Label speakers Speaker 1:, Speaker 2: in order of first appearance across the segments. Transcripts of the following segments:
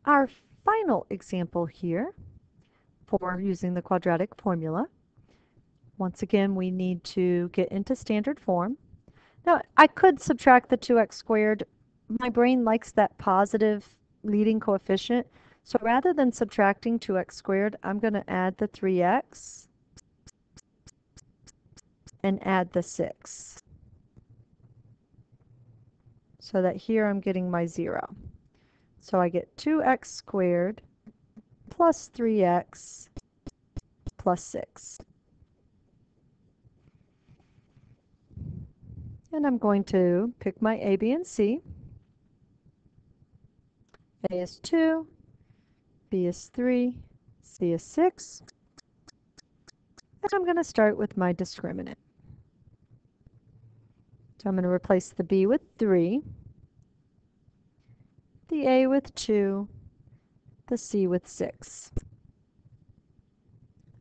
Speaker 1: our final example here for using the quadratic formula. Once again, we need to get into standard form. Now, I could subtract the 2x squared. My brain likes that positive leading coefficient. So rather than subtracting 2x squared, I'm going to add the 3x and add the 6. So that here I'm getting my 0. So I get 2x squared plus 3x plus 6. And I'm going to pick my a, b, and c. A is 2, b is 3, c is 6. And I'm going to start with my discriminant. So I'm going to replace the b with 3, the a with 2, the c with 6.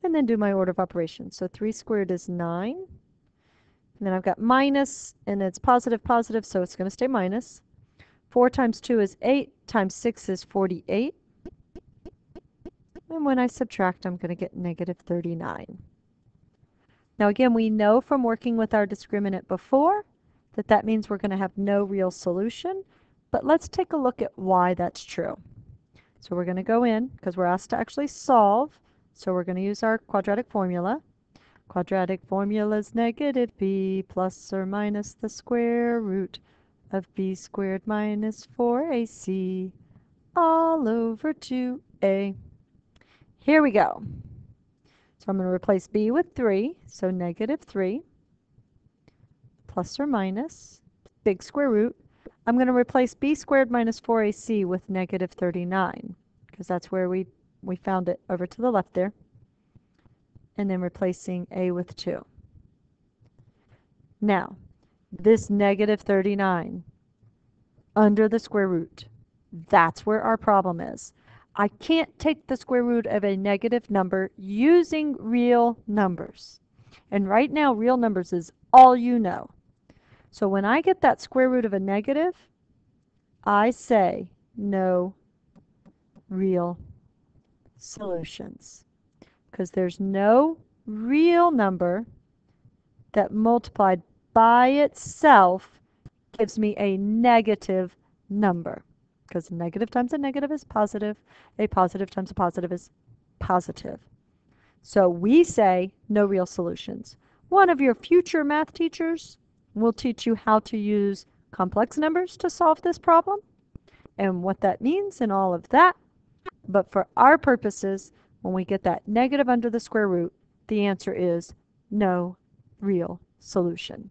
Speaker 1: And then do my order of operations. So 3 squared is 9. And then I've got minus, and it's positive, positive, so it's going to stay minus. 4 times 2 is 8, times 6 is 48. And when I subtract, I'm going to get negative 39. Now again, we know from working with our discriminant before that that means we're going to have no real solution. But let's take a look at why that's true. So we're going to go in, because we're asked to actually solve. So we're going to use our quadratic formula. Quadratic formula is negative b plus or minus the square root of b squared minus 4ac all over 2a. Here we go. So I'm going to replace b with 3, so negative 3 plus or minus big square root. I'm going to replace b squared minus 4ac with negative 39, because that's where we found it over to the left there. And then replacing a with 2. Now, this negative 39 under the square root, that's where our problem is. I can't take the square root of a negative number using real numbers. And right now, real numbers is all you know. So when I get that square root of a negative, I say no real solutions, because there's no real number that multiplied by itself gives me a negative number, because a negative times a negative is positive, a positive times a positive is positive. So we say no real solutions. One of your future math teachers will teach you how to use complex numbers to solve this problem and what that means and all of that. But for our purposes, when we get that negative under the square root, the answer is no real solution.